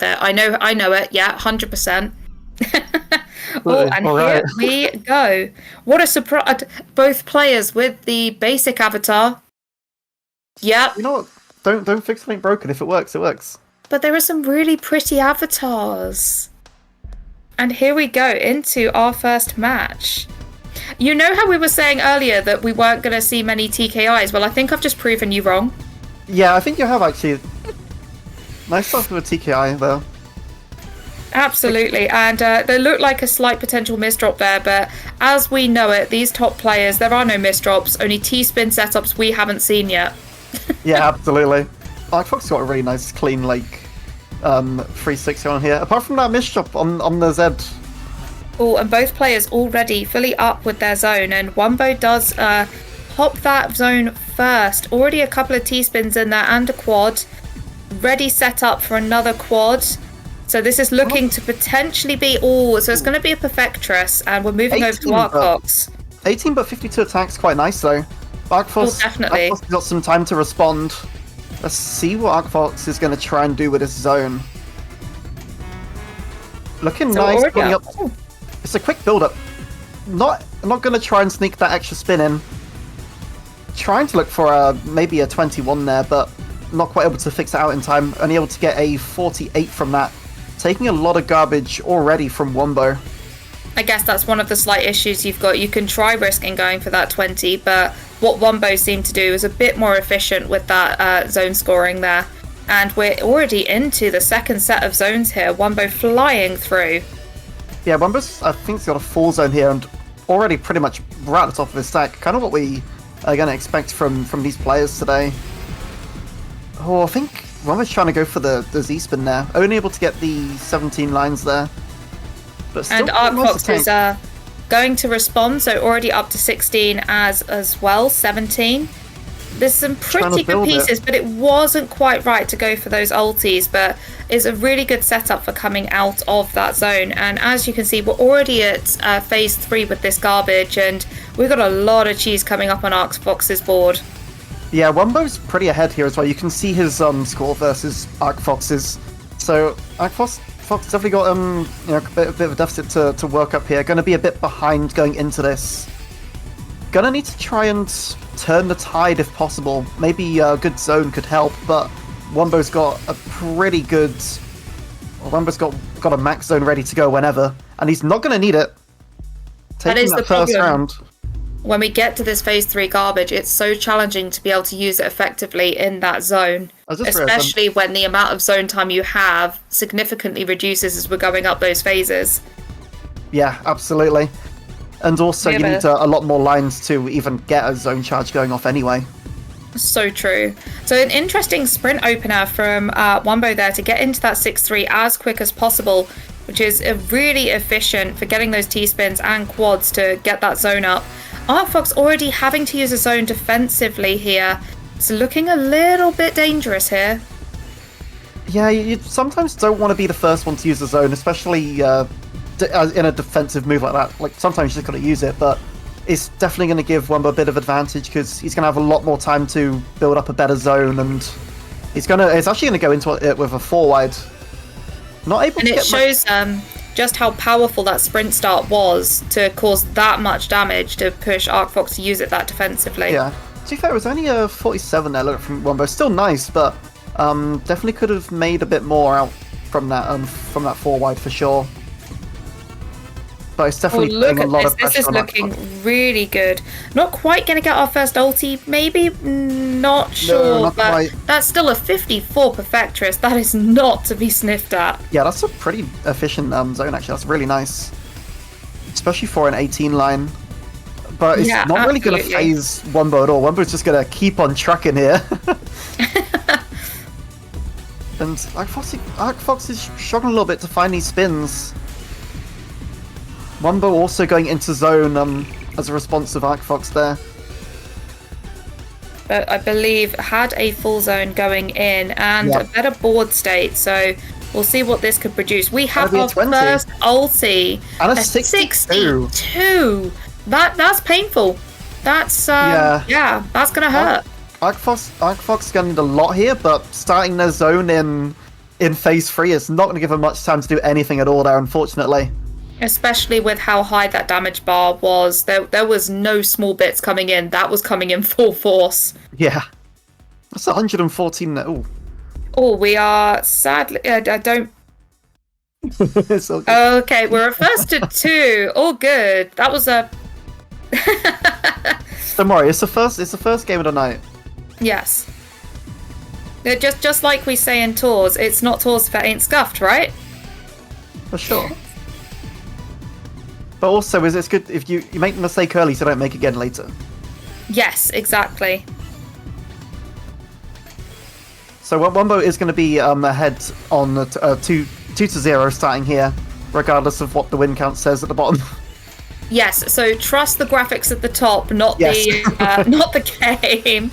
I know it. Yeah, 100%. Oh, and All here we go. What a surprise. Both players with the basic avatar. Yep. You know what? Don't fix something broken. If it works, it works. But there are some really pretty avatars. And here we go into our first match. You know how we were saying earlier that we weren't going to see many TKIs? Well, I think I've just proven you wrong. Yeah, I think you have actually. Nice stuff with a TKI though. Absolutely, and there looked like a slight potential misdrop there, but as we know it, these top players, there are no misdrops, only T-spin setups we haven't seen yet. Yeah, absolutely. ArcFox got a really nice, clean, like, 360 on here. Apart from that misdrop on the Z. Oh, and both players already fully up with their zone, and Wumbo does pop that zone first. Already a couple of T-spins in there and a quad. Ready set up for another quad. So this is looking to potentially be... Oh, so it's going to be a Perfectress, and we're moving over to ArcFox. 18 but 52 attacks, quite nice though. ArcFox, definitely. ArcFox got some time to respond. Let's see what ArcFox is going to try and do with his zone. Looking So nice, already going up. up. It's a quick build-up. Not going to try and sneak that extra spin in. Trying to look for maybe a 21 there, but not quite able to fix it out in time. Only able to get a 48 from that. Taking a lot of garbage already from Wumbo. I guess that's one of the slight issues you've got. You can try risking going for that 20, but what Wumbo seemed to do is a bit more efficient with that zone scoring there. And we're already into the second set of zones here. Wumbo flying through. Yeah, Wumbo's, I think, has got a full zone here and already pretty much right at the top of his stack. Kind of what we are going to expect from these players today. Oh, I think Wumbo's trying to go for the Z-spin there. Only able to get the 17 lines there. But still, and ArcFox is going to respond, so already up to 16 as well, 17. There's some pretty good pieces, but it wasn't quite right to go for those ultis, but it's a really good setup for coming out of that zone. And as you can see, we're already at phase 3 with this garbage, and we've got a lot of cheese coming up on ArcFox's board. Yeah, Wumbo's pretty ahead here as well. You can see his score versus ArcFox's. So ArcFox definitely got a bit of a deficit to work up here. Going to be a bit behind going into this. Going to need to try and turn the tide if possible. Maybe a good zone could help, but Wumbo's got a pretty good... Well, Wumbo's got a max zone ready to go whenever, and he's not going to need it. Taking that first round. When we get to this phase 3 garbage, it's so challenging to be able to use it effectively in that zone. Especially when the amount of zone time you have significantly reduces as we're going up those phases. Yeah, absolutely. And also, you need a lot more lines to even get a zone charge going off anyway. So true. So an interesting sprint opener from Wumbo there to get into that 6-3 as quick as possible, which is really efficient for getting those T-spins and quads to get that zone up. ArcFox already having to use a zone defensively here. It's looking a little bit dangerous here. Yeah, you sometimes don't want to be the first one to use the zone, especially in a defensive move like that. Like, sometimes you just got to use it, but it's definitely going to give Wumbo a bit of advantage because he's going to have a lot more time to build up a better zone, and it's actually going to go into it with a 4-wide. Not able to get much... And it shows just how powerful that sprint start was to cause that much damage to push ArcFox to use it that defensively. Yeah. To be fair, it was only a 47 there from Wumbo. Still nice, but definitely could have made a bit more out from that 4-wide for sure. But it's definitely look putting a lot at of this. This is looking really good. Not quite going to get our first ulti, maybe? Not sure, not but quite. That's still a 54 Perfectress. That is not to be sniffed at. Yeah, that's a pretty efficient zone, actually. That's really nice. Especially for an 18 line. But it's not really going to phase Wumbo at all. Wumbo's just going to keep on trucking here. And ArcFox is struggling a little bit to find these spins. Wumbo also going into zone as a response of ArcFox there. But I believe had a full zone going in and a better board state, so we'll see what this could produce. We have our first ulti. And a 62. That's painful. That's that's gonna hurt. ArcFox is going to need a lot here, but starting their zone in in phase 3 is not going to give him much time to do anything at all there, unfortunately. Especially with how high that damage bar was. There was no small bits coming in. That was coming in full force. Yeah. That's 114. Ooh. Oh, we are sadly... I don't... It's all good. Okay, we're at first to 2. All good. That was a... Don't worry, it's the first game of the night. Yes. Just like we say in tours, it's not tours if it ain't scuffed, right? For sure. But also, it's good if you make the mistake early so don't make it again later. Yes, exactly. So Wumbo is going to be ahead on 2-0 starting here, regardless of what the win count says at the bottom. Yes, so trust the graphics at the top, not the game.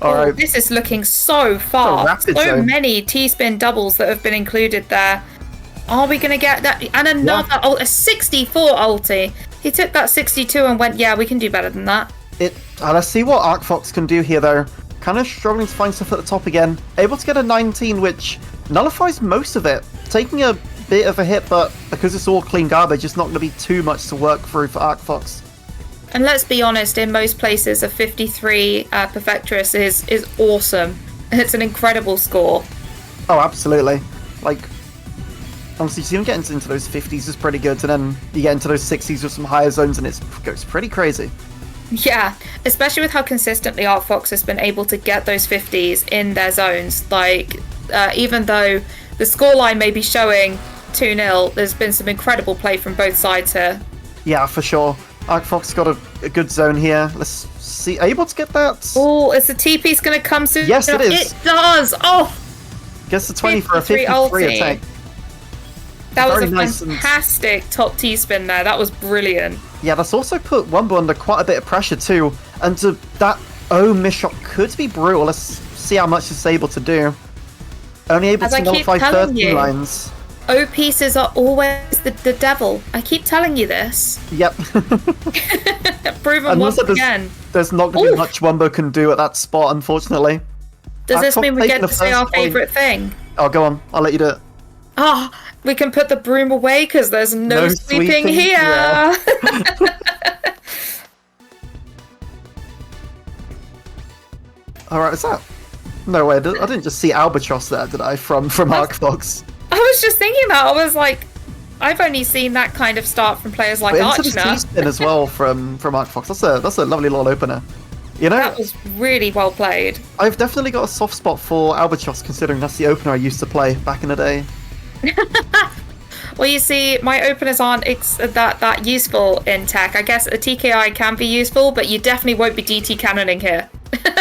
All right. This is looking so fast. So many T-spin doubles that have been included there. Are we going to get that? And another a 64 ulti. He took that 62 and went, yeah, we can do better than that. Let's see what ArcFox can do here, though. Kind of struggling to find stuff at the top again. Able to get a 19, which nullifies most of it. Taking a bit of a hit, but because it's all clean garbage, it's not going to be too much to work through for ArcFox. And let's be honest, in most places, a 53 Perfectress is awesome. It's an incredible score. Oh, absolutely. Like, honestly, see him getting into those 50s is pretty good, and then you get into those 60s with some higher zones, and it goes pretty crazy. Yeah, especially with how consistently ArcFox has been able to get those 50s in their zones. Like, even though the scoreline may be showing 2-0, there's been some incredible play from both sides here. Yeah, for sure. ArcFox got a good zone here. Let's see, able to get that? Oh, is the TP's going to come soon? Yes, it is. It does! Oh! Gets the 20 for a 53 attack. That was a fantastic top T-spin there. That was brilliant. Yeah, that's also put Wumbo under quite a bit of pressure too. And that miss shot could be brutal. Let's see how much it's able to do. Only able to nullify 13 lines. O pieces are always the devil. I keep telling you this. Yep. Proven once again. There's not going to be much Wumbo can do at that spot, unfortunately. Does this mean we get to say our favourite thing? Oh, go on. I'll let you do it. Oh, we can put the broom away because there's no sweeping here. Yeah. Alright, is that... No way, I didn't just see Albatross there, did I? From ArcFox. I was just thinking that. I was like, I've only seen that kind of start from players like Archner. Into the T-spin as well from ArcFox. That's a lovely little opener. You know, that was really well played. I've definitely got a soft spot for Albatross, considering that's the opener I used to play back in the day. Well, you see, my openers aren't that useful in tech. I guess a TKI can be useful, but you definitely won't be DT cannoning here.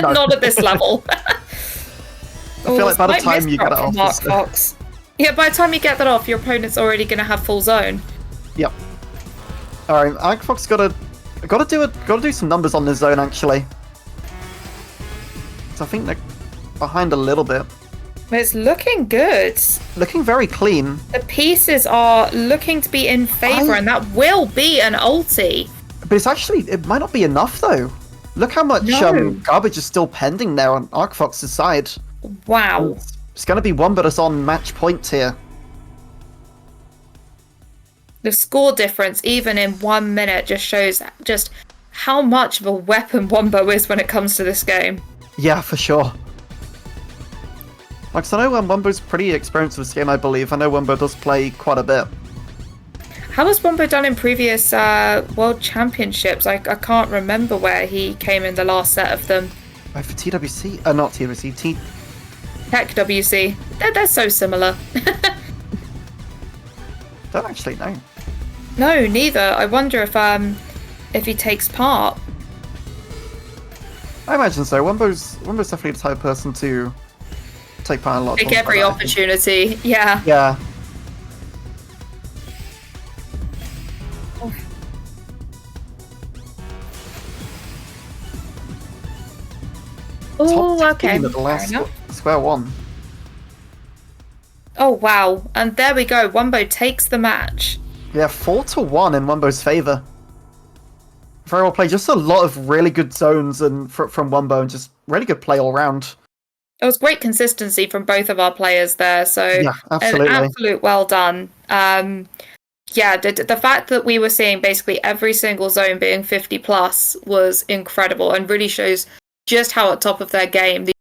No. Not at this level. I feel like by the time you get it off... Yeah, by the time you get that off, your opponent's already going to have full zone. Yep. Alright, ArcFox gotta do some numbers on this zone, actually. So I think they're behind a little bit. It's looking good. Looking very clean. The pieces are looking to be in favour, and that will be an ulti. But it's actually, it might not be enough, though. Look how much garbage is still pending there on ArcFox's side. Wow. It's going to be one, but it's on match point here. The score difference, even in 1 minute, just shows just how much of a weapon Wumbo is when it comes to this game. Yeah, for sure. Like, so I know Wumbo's pretty experienced with this game, I believe. I know Wumbo does play quite a bit. How has Wumbo done in previous World Championships? I can't remember where he came in the last set of them. For TWC? Not TWC. Tech WC. They're so similar. Don't actually know. No, neither. I wonder if he takes part. I imagine so. Wumbo's definitely the type of person to take part in a lot of take every opportunity. Yeah. Yeah. Oh, okay. At the last square one. Oh, wow. And there we go. Wumbo takes the match. Yeah, 4-1 in Wumbo's favour. Very well played. Just a lot of really good zones and from Wumbo, and just really good play all round. It was great consistency from both of our players there. So yeah, absolutely. An absolute well done. Yeah, the fact that we were seeing basically every single zone being 50 plus was incredible and really shows just how at top of their game